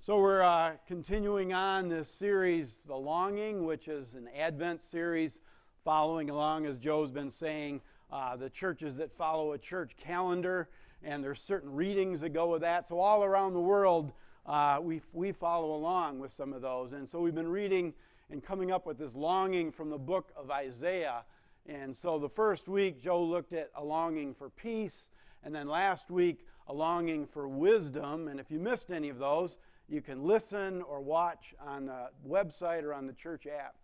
So we're continuing on this series, The Longing, which is an Advent series following along, as Joe's been saying, the churches that follow a church calendar, and there's certain readings that go with that. So all around the world, we follow along with some of those. And so we've been reading and coming up with this longing from the book of Isaiah. And so the first week, Joe looked at a longing for peace, and then last week, a longing for wisdom. And if you missed any of those, you can listen or watch on the website or on the church app.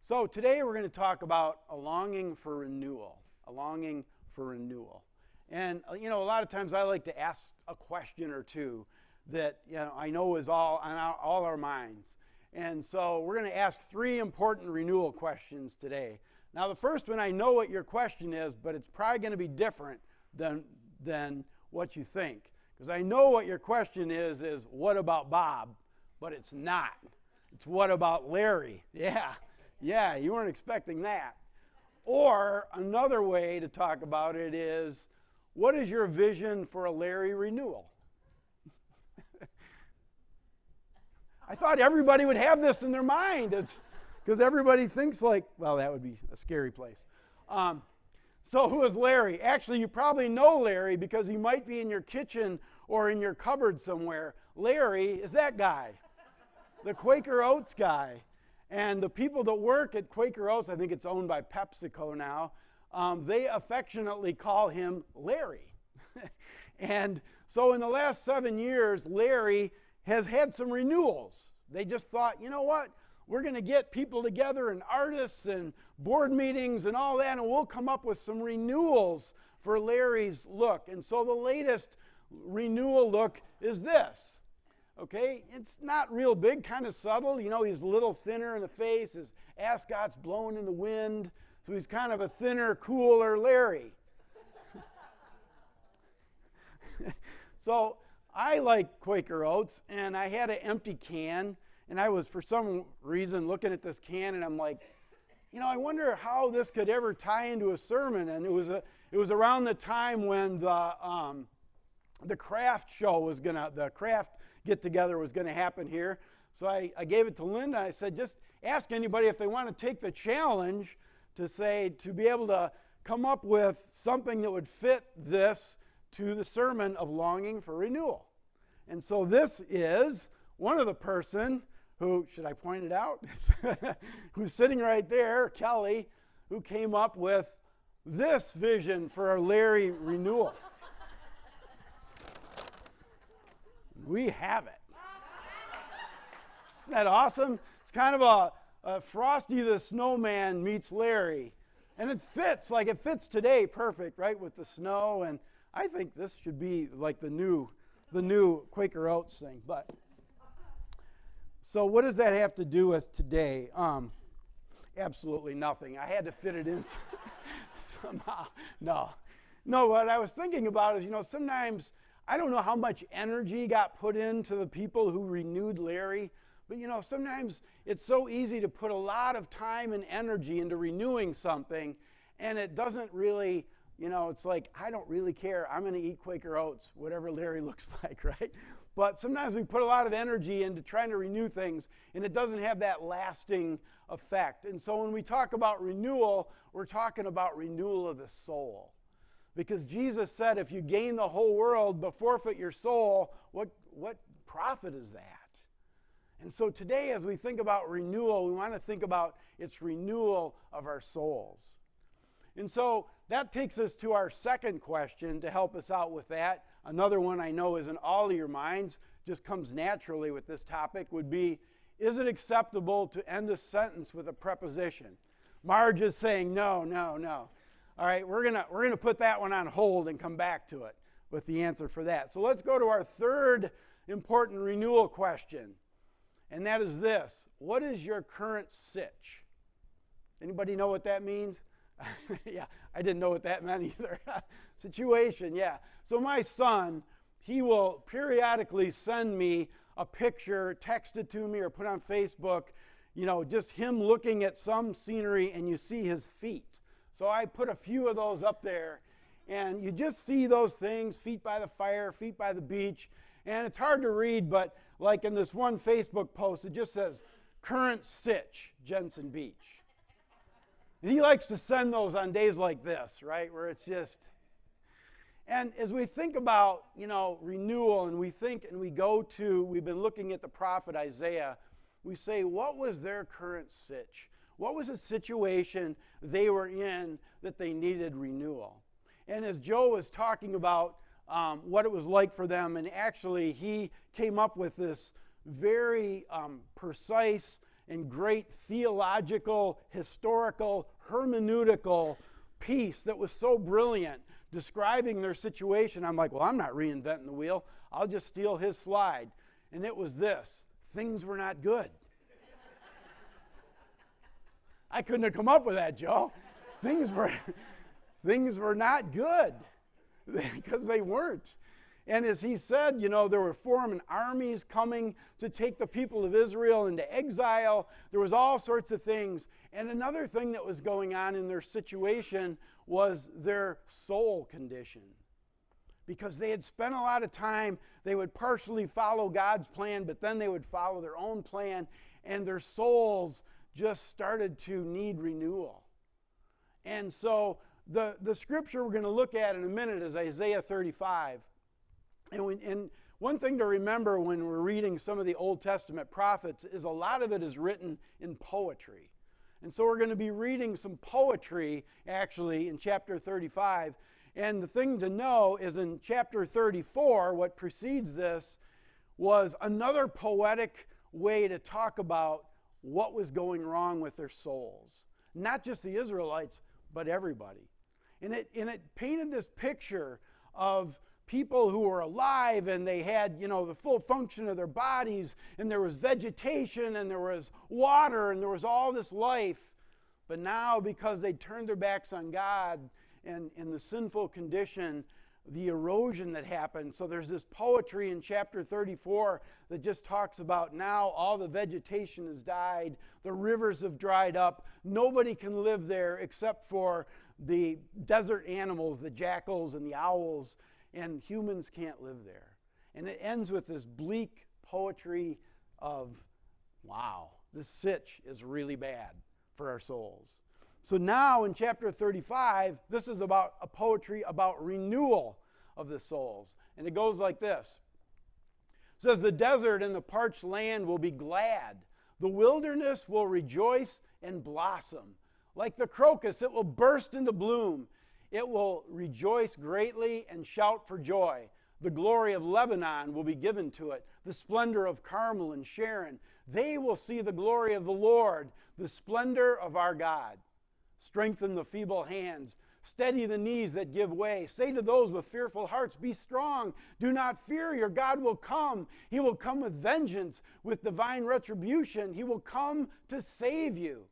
So today we're going to talk about a longing for renewal, a longing for renewal. And, a lot of times I like to ask a question or two that, I know is all on all our minds. And so we're going to ask three important renewal questions today. Now, the first one, I know what your question is, but it's probably going to be different than what you think. Because I know what your question is what about Bob? But it's not. It's what about Larry? Yeah, you weren't expecting that. Or another way to talk about it is, what is your vision for a Larry renewal? I thought everybody would have this in their mind. It's because everybody thinks like, well, that would be a scary place. So who is Larry? Actually, you probably know Larry because he might be in your kitchen or in your cupboard somewhere. Larry is that guy, the Quaker Oats guy. And the people that work at Quaker Oats, I think it's owned by PepsiCo now, they affectionately call him Larry. And so in the last 7 years, Larry has had some renewals. They just thought, you know what? We're going to get people together and artists and board meetings and all that, and we'll come up with some renewals for Larry's look. And so the latest renewal look is this. Okay, it's not real big, kind of subtle. He's a little thinner in the face. His ascot's blowing in the wind. So he's kind of a thinner, cooler Larry. So I like Quaker Oats, and I had an empty can. And I was, for some reason, looking at this can, and I'm like, I wonder how this could ever tie into a sermon. And it was around the time when the craft show the craft get-together was going to happen here. So I gave it to Linda. I said, just ask anybody if they want to take the challenge to be able to come up with something that would fit this to the sermon of longing for renewal. And so this is one of the person who, should I point it out? Who's sitting right there, Kelly, who came up with this vision for our Larry renewal. We have it. Isn't that awesome? It's kind of a Frosty the Snowman meets Larry. And it fits today perfect, right, with the snow. And I think this should be like the new Quaker Oats thing. But so what does that have to do with today? Absolutely nothing. I had to fit it in somehow. No, what I was thinking about is, sometimes I don't know how much energy got put into the people who renewed Larry, but sometimes it's so easy to put a lot of time and energy into renewing something, and it doesn't really, it's like, I don't really care. I'm going to eat Quaker Oats, whatever Larry looks like, right? But sometimes we put a lot of energy into trying to renew things, and it doesn't have that lasting effect. And so when we talk about renewal, we're talking about renewal of the soul. Because Jesus said, if you gain the whole world but forfeit your soul, what profit is that? And so today, as we think about renewal, we want to think about its renewal of our souls. And so that takes us to our second question to help us out with that. Another one I know is in all of your minds, just comes naturally with this topic, would be, is it acceptable to end a sentence with a preposition? Marge is saying no. All right, we're gonna put that one on hold and come back to it with the answer for that. So let's go to our third important renewal question, and that is this. What is your current sitch? Anybody know what that means? Yeah, I didn't know what that meant either. Situation, yeah. So my son, he will periodically send me a picture, text it to me, or put on Facebook, just him looking at some scenery, and you see his feet. So I put a few of those up there, and you just see those things, feet by the fire, feet by the beach, And it's hard to read, but like in this one Facebook post, it just says, current sitch, Jensen Beach. And he likes to send those on days like this, right, where it's just... And as we think about, renewal, and we think and we go to, we've been looking at the prophet Isaiah, we say, what was their current sitch? What was the situation they were in that they needed renewal? And as Joe was talking about what it was like for them, and actually he came up with this very precise and great theological, historical, hermeneutical piece that was so brilliant, describing their situation. I'm like, well, I'm not reinventing the wheel. I'll just steal his slide. And it was this: things were not good. I couldn't have come up with that, Joe. Things were not good because they weren't. And as he said, there were foreign armies coming to take the people of Israel into exile. There was all sorts of things. And another thing that was going on in their situation was their soul condition. Because they had spent a lot of time, they would partially follow God's plan, but then they would follow their own plan, and their souls just started to need renewal. And so the scripture we're going to look at in a minute is Isaiah 35. And one thing to remember when we're reading some of the Old Testament prophets is a lot of it is written in poetry. And so we're going to be reading some poetry, actually, in chapter 35. And the thing to know is in chapter 34, what precedes this was another poetic way to talk about what was going wrong with their souls. Not just the Israelites, but everybody. And it painted this picture of people who were alive, and they had, the full function of their bodies, and there was vegetation, and there was water, and there was all this life. But now, because they turned their backs on God and in the sinful condition, the erosion that happened. So there's this poetry in chapter 34 that just talks about now all the vegetation has died, the rivers have dried up, nobody can live there except for the desert animals, the jackals and the owls, and humans can't live there. And it ends with this bleak poetry of, wow, this sitch is really bad for our souls. So now in chapter 35, this is about a poetry about renewal of the souls. And it goes like this. It says, the desert and the parched land will be glad. The wilderness will rejoice and blossom. Like the crocus, it will burst into bloom. It will rejoice greatly and shout for joy. The glory of Lebanon will be given to it, the splendor of Carmel and Sharon. They will see the glory of the Lord, the splendor of our God. Strengthen the feeble hands. Steady the knees that give way. Say to those with fearful hearts, be strong. Do not fear, your God will come. He will come with vengeance, with divine retribution. He will come to save you.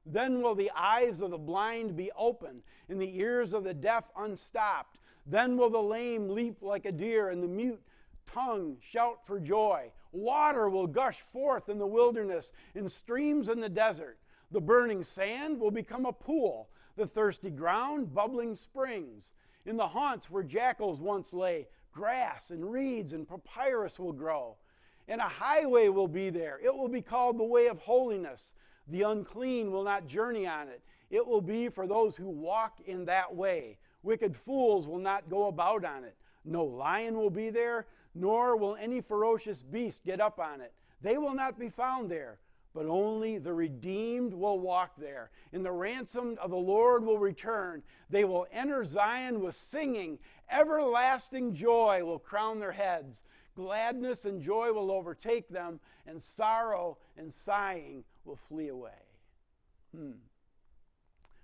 Then will the eyes of the blind be opened, and the ears of the deaf unstopped. Then will the lame leap like a deer, and the mute tongue shout for joy. Water will gush forth in the wilderness, in streams in the desert. The burning sand will become a pool, the thirsty ground bubbling springs. In the haunts where jackals once lay, grass and reeds and papyrus will grow. And a highway will be there. It will be called the way of holiness. The unclean will not journey on it. It will be for those who walk in that way. Wicked fools will not go about on it. No lion will be there, nor will any ferocious beast get up on it. They will not be found there, but only the redeemed will walk there. And the ransomed of the Lord will return. They will enter Zion with singing. Everlasting joy will crown their heads. Gladness and joy will overtake them, and sorrow and sighing will flee away.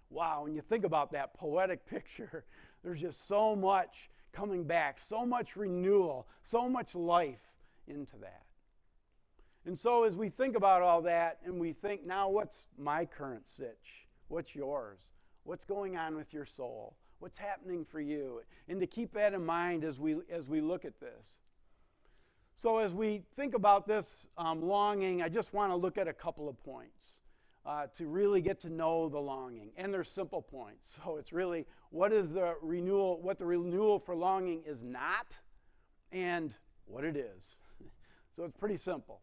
Wow, when you think about that poetic picture, there's just so much coming back, so much renewal, so much life into that. And so as we think about all that, and we think, now what's my current sitch? What's yours? What's going on with your soul? What's happening for you? And to keep that in mind as we look at this. So as we think about this longing, I just want to look at a couple of points to really get to know the longing. And they're simple points. So it's really what the renewal for longing is not, and what it is. So it's pretty simple.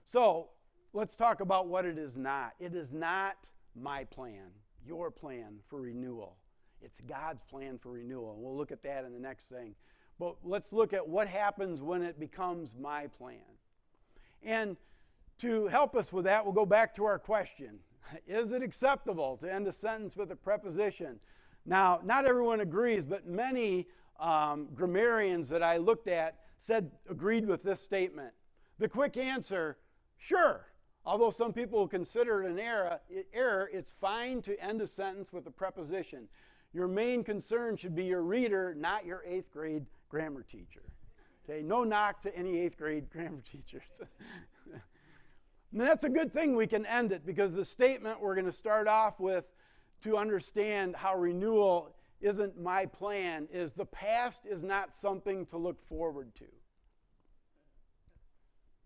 So let's talk about what it is not. It is not my plan, your plan for renewal. It's God's plan for renewal. And we'll look at that in the next thing. But let's look at what happens when it becomes my plan. And to help us with that, we'll go back to our question. Is it acceptable to end a sentence with a preposition? Now, not everyone agrees, but many grammarians that I looked at agreed with this statement. The quick answer, sure. Although some people will consider it an error, it's fine to end a sentence with a preposition. Your main concern should be your reader, not your 8th grade grammar teacher. Okay, no knock to any 8th grade grammar teachers. And that's a good thing we can end it, because the statement we're going to start off with to understand how renewal isn't my plan is the past is not something to look forward to.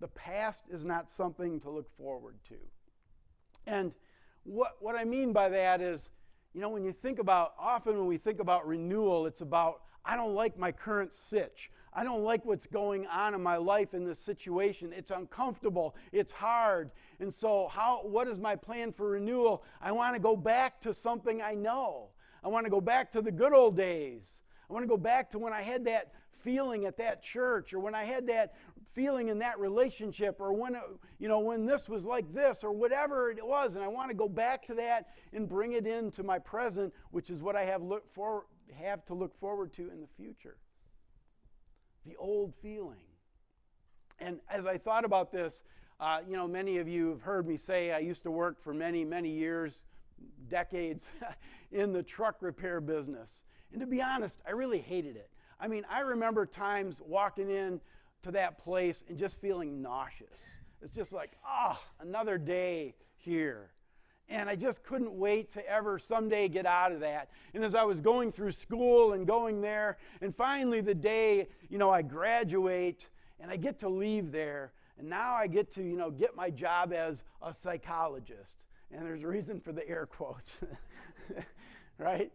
The past is not something to look forward to. And what I mean by that is, when you think about, often when we think about renewal, it's about, I don't like my current sitch. I don't like what's going on in my life in this situation. It's uncomfortable. It's hard. And so what is my plan for renewal? I want to go back to something I know. I want to go back to the good old days. I want to go back to when I had that feeling at that church, or when I had that feeling in that relationship, or when this was like this, or whatever it was. And I want to go back to that and bring it into my present, which is what I have to look forward to in the future. The old feeling. And as I thought about this, many of you have heard me say I used to work for many, many years, decades, in the truck repair business. And to be honest, I really hated it. I mean, I remember times walking in to that place and just feeling nauseous. It's just like, another day here. And I just couldn't wait to ever someday get out of that. And as I was going through school and going there, and finally the day, I graduate and I get to leave there, and now I get to, get my job as a psychologist. And there's a reason for the air quotes, right?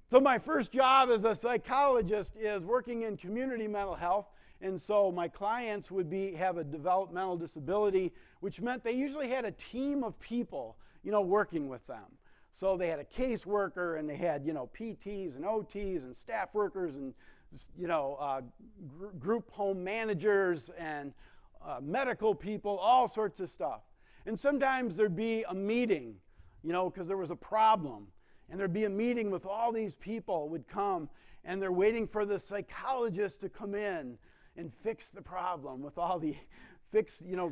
So my first job as a psychologist is working in community mental health. And so my clients would have a developmental disability, which meant they usually had a team of people, working with them. So they had a caseworker, and they had, PTs and OTs and staff workers and, group home managers and medical people, all sorts of stuff. And sometimes there'd be a meeting, because there was a problem. And there'd be a meeting with all these people would come, and they're waiting for the psychologist to come in and fix the problem with all the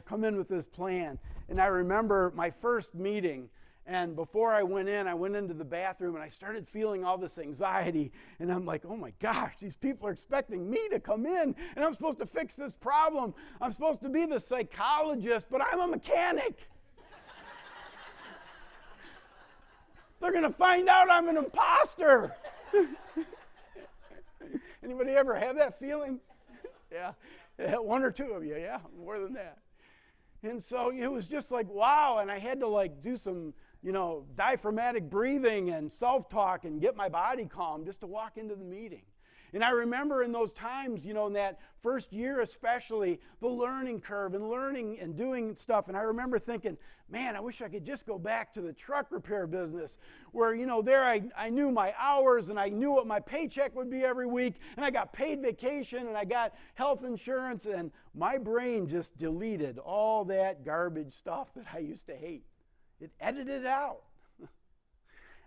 come in with this plan. And I remember my first meeting, and before I went into the bathroom, and I started feeling all this anxiety, and I'm like, oh my gosh, these people are expecting me to come in, and I'm supposed to fix this problem. I'm supposed to be the psychologist, but I'm a mechanic. They're going to find out I'm an imposter. Anybody ever have that feeling? Yeah, one or two of you, yeah, more than that. And so it was just like, wow, and I had to do some, diaphragmatic breathing and self-talk and get my body calm just to walk into the meeting. And I remember in those times, in that first year especially, the learning curve and learning and doing stuff. And I remember thinking, man, I wish I could just go back to the truck repair business where, there I knew my hours, and I knew what my paycheck would be every week, and I got paid vacation, and I got health insurance, and my brain just deleted all that garbage stuff that I used to hate. It edited it out.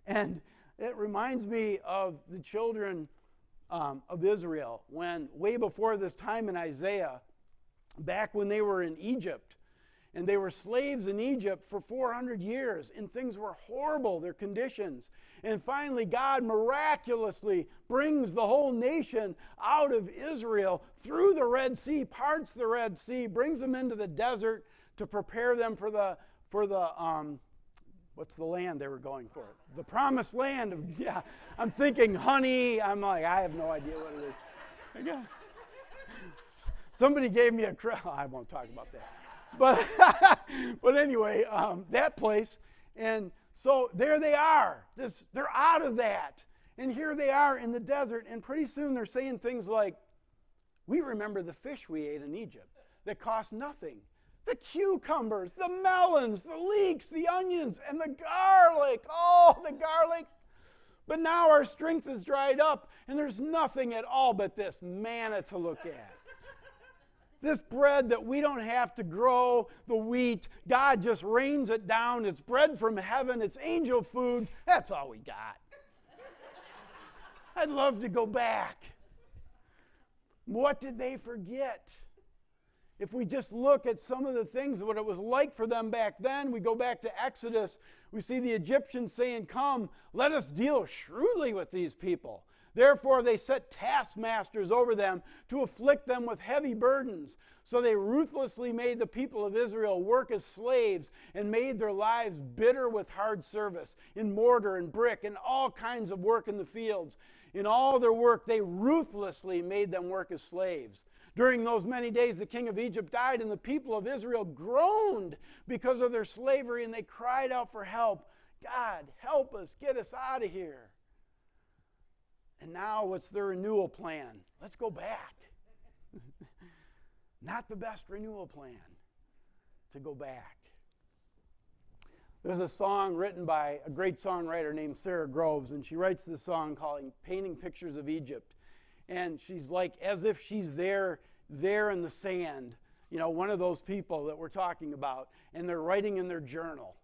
And it reminds me of the children of Israel, when way before this time in Isaiah, back when they were in Egypt, and they were slaves in Egypt for 400 years, and things were horrible, their conditions. And finally, God miraculously brings the whole nation out of Israel through the Red Sea, parts the Red Sea, brings them into the desert to prepare them for the what's the land they were going for? The promised land. I'm thinking honey. I'm like, I have no idea what it is. Somebody gave me I won't talk about that. But anyway, that place. And so there they are. They're out of that. And here they are in the desert. And pretty soon they're saying things like, We remember the fish we ate in Egypt that cost nothing. The cucumbers, the melons, the leeks, the onions, and the garlic. Oh, the garlic. But now our strength is dried up, and there's nothing at all but this manna to look at. This bread that we don't have to grow the wheat. God just rains it down. It's bread from heaven. It's angel food. That's all we got. I'd love to go back. What did they forget? If we just look at some of the things, what it was like for them back then, we go back to Exodus, we see the Egyptians saying, "Come, let us deal shrewdly with these people." Therefore, they set taskmasters over them to afflict them with heavy burdens. So they ruthlessly made the people of Israel work as slaves and made their lives bitter with hard service in mortar and brick and all kinds of work in the fields. In all their work, they ruthlessly made them work as slaves. During those many days, the king of Egypt died, and the people of Israel groaned because of their slavery, and they cried out for help. God, help us, get us out of here. And now what's their renewal plan? Let's go back. Not the best renewal plan, to go back. There's a song written by a great songwriter named Sarah Groves, and she writes this song called Painting Pictures of Egypt. And she's like, as if she's there in the sand, one of those people that we're talking about, and they're writing in their journal.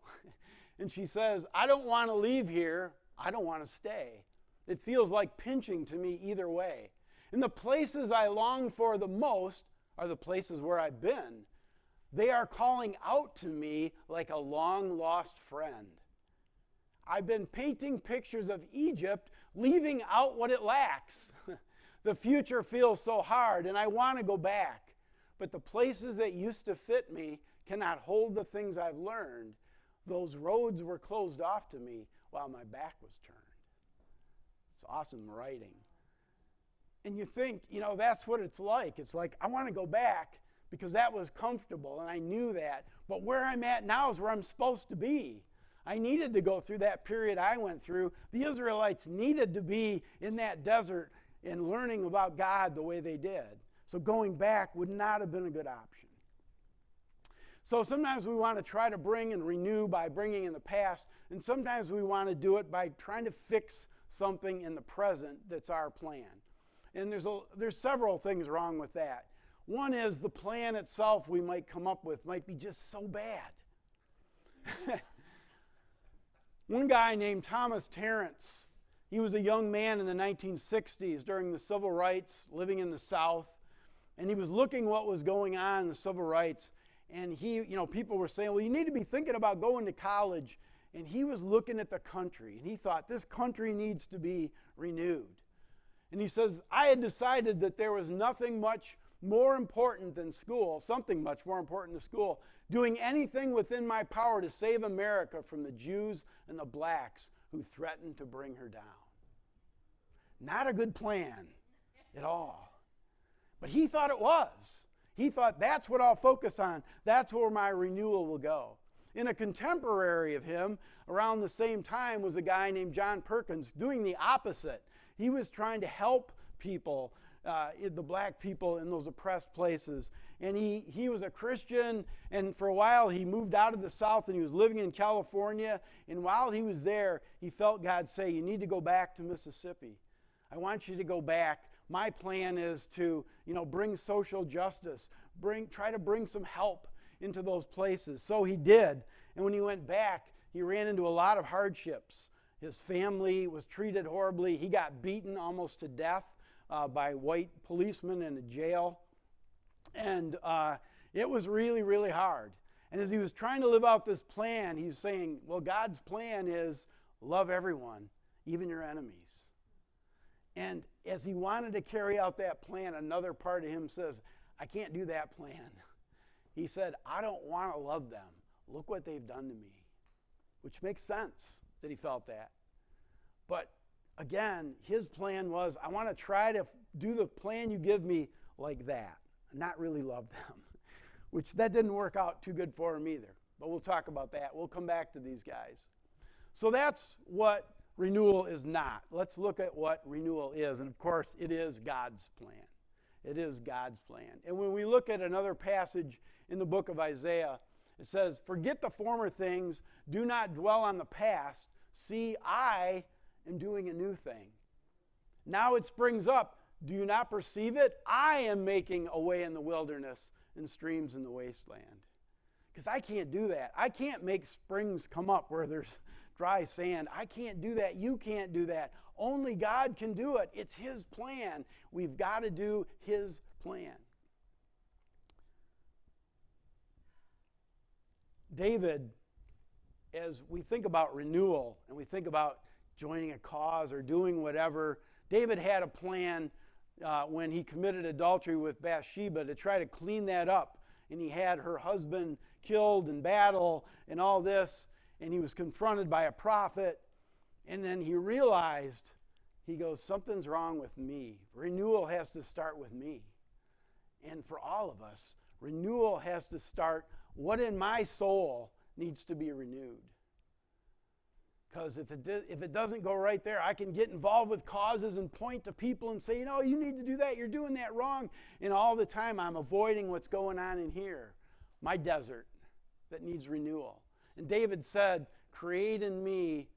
And she says, "I don't want to leave here. I don't want to stay. It feels like pinching to me either way. And the places I long for the most are the places where I've been. They are calling out to me like a long-lost friend. I've been painting pictures of Egypt, leaving out what it lacks. The future feels so hard, and I want to go back. But the places that used to fit me cannot hold the things I've learned. Those roads were closed off to me while my back was turned." It's awesome writing. And you think, that's what it's like. It's like, I want to go back because that was comfortable, and I knew that. But where I'm at now is where I'm supposed to be. I needed to go through that period I went through. The Israelites needed to be in that desert and learning about God the way they did. So going back would not have been a good option. So sometimes we want to try to bring and renew by bringing in the past, and sometimes we want to do it by trying to fix something in the present that's our plan. And there's several things wrong with that. One is the plan itself we might come up with might be just so bad. One guy named Thomas Terrence, he was a young man in the 1960s during the civil rights, living in the South, and he was looking what was going on in the civil rights, and people were saying, well, you need to be thinking about going to college. And he was looking at the country, and he thought, this country needs to be renewed. And he says, I had decided that there was nothing much more important than school, something much more important than school, doing anything within my power to save America from the Jews and the blacks who threatened to bring her down. Not a good plan at all. But he thought it was. He thought, that's what I'll focus on. That's where my renewal will go. In a contemporary of him, around the same time, was a guy named John Perkins doing the opposite. He was trying to help people, the black people in those oppressed places. And he was a Christian, and for a while he moved out of the South and he was living in California. And while he was there, he felt God say, you need to go back to Mississippi. I want you to go back. My plan is to, bring social justice, try to bring some help into those places. So he did. And when he went back, he ran into a lot of hardships. His family was treated horribly. He got beaten almost to death by white policemen in a jail. And it was really, really hard. And as he was trying to live out this plan, he was saying, well, God's plan is love everyone, even your enemies. And as he wanted to carry out that plan, another part of him says, I can't do that plan. He said, I don't want to love them. Look what they've done to me. Which makes sense that he felt that. But again, his plan was, I want to try to do the plan you give me like that, not really love them. Which that didn't work out too good for him either. But we'll talk about that. We'll come back to these guys. So that's what renewal is not. Let's look at what renewal is. And of course, it is God's plan. It is God's plan. And when we look at another passage in the book of Isaiah, it says, forget the former things, do not dwell on the past. See, I am doing a new thing. Now it springs up. Do you not perceive it? I am making a way in the wilderness and streams in the wasteland. Because I can't do that. I can't make springs come up where there's dry sand. I can't do that. You can't do that. Only God can do it. It's His plan. We've got to do His plan. David, as we think about renewal and we think about joining a cause or doing whatever, David had a plan when he committed adultery with Bathsheba to try to clean that up. And he had her husband killed in battle and all this. And he was confronted by a prophet. And then he realized, he goes, something's wrong with me. Renewal has to start with me. And for all of us, renewal has to start. What in my soul needs to be renewed? Because if it doesn't go right there, I can get involved with causes and point to people and say, you need to do that. You're doing that wrong. And all the time I'm avoiding what's going on in here. My desert that needs renewal. And David said, create in me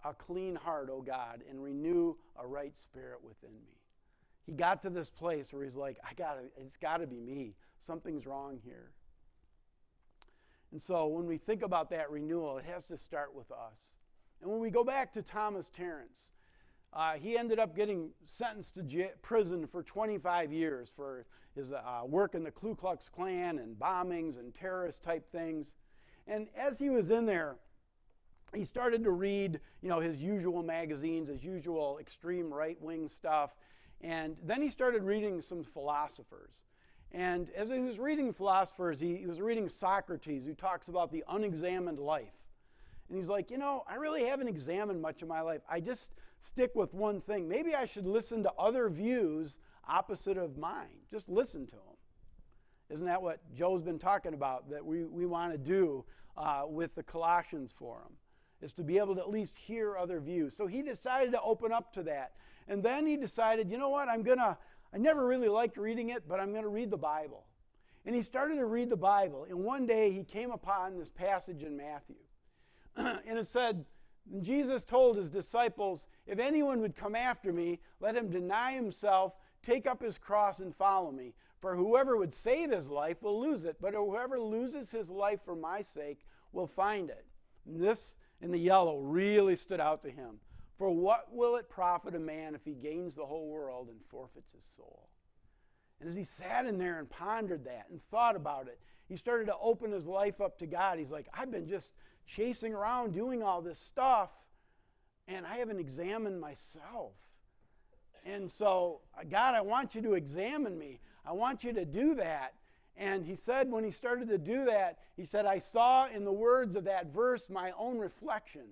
a clean heart, O God, and renew a right spirit within me. He got to this place where he's like, it's got to be me. Something's wrong here. And so when we think about that renewal, it has to start with us. And when we go back to Thomas Terrence, he ended up getting sentenced to prison for 25 years for his work in the Ku Klux Klan and bombings and terrorist type things. And as he was in there, he started to read, his usual magazines, his usual extreme right-wing stuff. And then he started reading some philosophers. And as he was reading philosophers, he was reading Socrates, who talks about the unexamined life. And he's like, I really haven't examined much of my life. I just stick with one thing. Maybe I should listen to other views opposite of mine. Just listen to them. Isn't that what Joe's been talking about, that we want to do with the Colossians forum, is to be able to at least hear other views. So he decided to open up to that. And then he decided, what, I never really liked reading it, but I'm going to read the Bible. And he started to read the Bible. And one day he came upon this passage in Matthew. And it said, Jesus told his disciples, if anyone would come after me, let him deny himself, take up his cross and follow me. For whoever would save his life will lose it, but whoever loses his life for my sake will find it. And this in the yellow really stood out to him. For what will it profit a man if he gains the whole world and forfeits his soul? And as he sat in there and pondered that and thought about it, he started to open his life up to God. He's like, I've been just chasing around doing all this stuff, and I haven't examined myself. And so, God, I want you to examine me. I want you to do that. And he said when he started to do that, he said, I saw in the words of that verse my own reflection,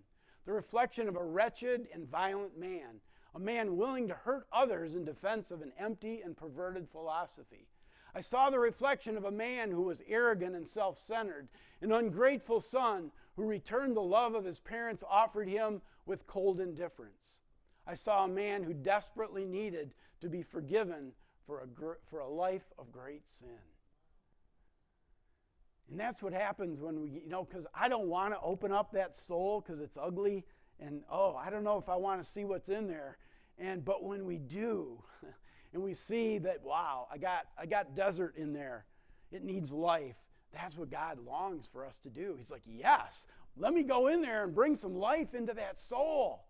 the reflection of a wretched and violent man, a man willing to hurt others in defense of an empty and perverted philosophy. I saw the reflection of a man who was arrogant and self-centered, an ungrateful son who returned the love of his parents offered him with cold indifference. I saw a man who desperately needed to be forgiven for a life of great sin. And that's what happens when we, because I don't want to open up that soul because it's ugly, and I don't know if I want to see what's in there. But when we do, and we see that, wow, I got desert in there. It needs life. That's what God longs for us to do. He's like, yes, let me go in there and bring some life into that soul.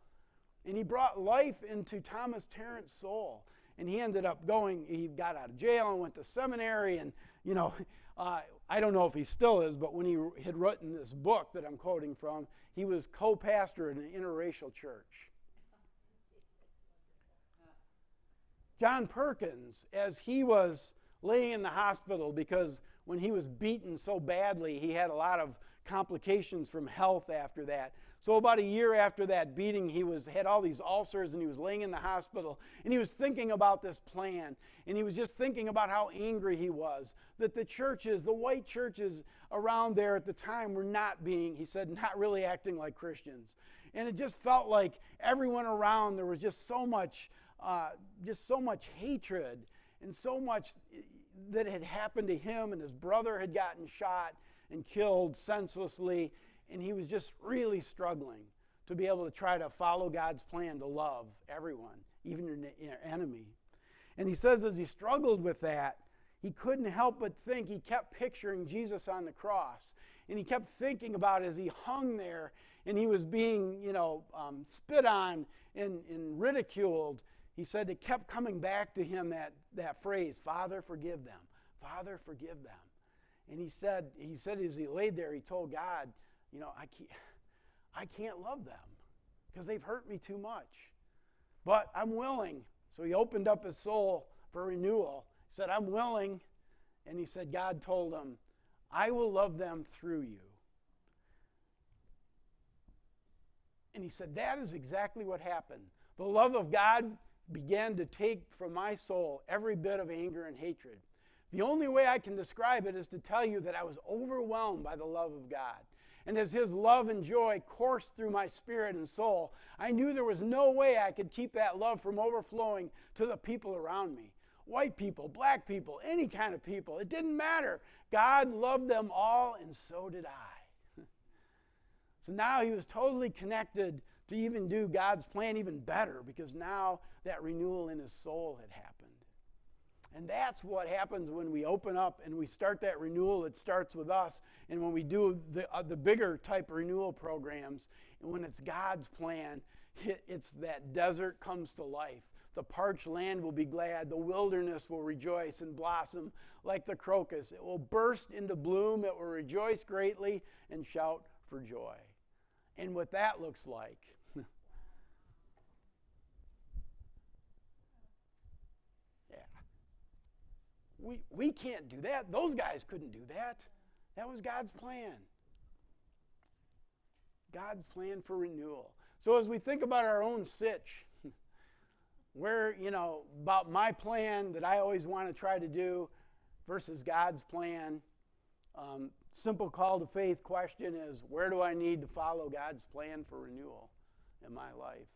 And he brought life into Thomas Terrence's soul. And he ended up he got out of jail and went to seminary. And, I don't know if he still is, but when he had written this book that I'm quoting from, he was co-pastor in an interracial church. John Perkins, as he was laying in the hospital because when he was beaten so badly, he had a lot of complications from health after that. So about a year after that beating, he had all these ulcers and he was laying in the hospital and he was thinking about this plan, and he was just thinking about how angry he was that the churches, the white churches around there at the time were not really acting like Christians. And it just felt like everyone around, there was just so much hatred and so much that had happened to him, and his brother had gotten shot and killed senselessly, and he was just really struggling to be able to try to follow God's plan to love everyone, even your enemy. And he says as he struggled with that, he couldn't help but think, he kept picturing Jesus on the cross. And he kept thinking about as he hung there and he was being, spit on and ridiculed. He said it kept coming back to him, that phrase, Father, forgive them. Father, forgive them. And he said as he laid there, he told God, I can't love them because they've hurt me too much. But I'm willing. So he opened up his soul for renewal. He said, I'm willing. And he said, God told him, I will love them through you. And he said, that is exactly what happened. The love of God began to take from my soul every bit of anger and hatred. The only way I can describe it is to tell you that I was overwhelmed by the love of God. And as his love and joy coursed through my spirit and soul, I knew there was no way I could keep that love from overflowing to the people around me. White people, black people, any kind of people. It didn't matter. God loved them all, and so did I. So now he was totally connected to even do God's plan even better, because now that renewal in his soul had happened. And that's what happens when we open up and we start that renewal. It starts with us. And when we do the bigger type renewal programs, and when it's God's plan, it's that desert comes to life. The parched land will be glad. The wilderness will rejoice and blossom like the crocus. It will burst into bloom. It will rejoice greatly and shout for joy. And what that looks like. We can't do that. Those guys couldn't do that. That was God's plan. God's plan for renewal. So as we think about our own sitch, where, about my plan that I always want to try to do versus God's plan, simple call to faith question is, where do I need to follow God's plan for renewal in my life?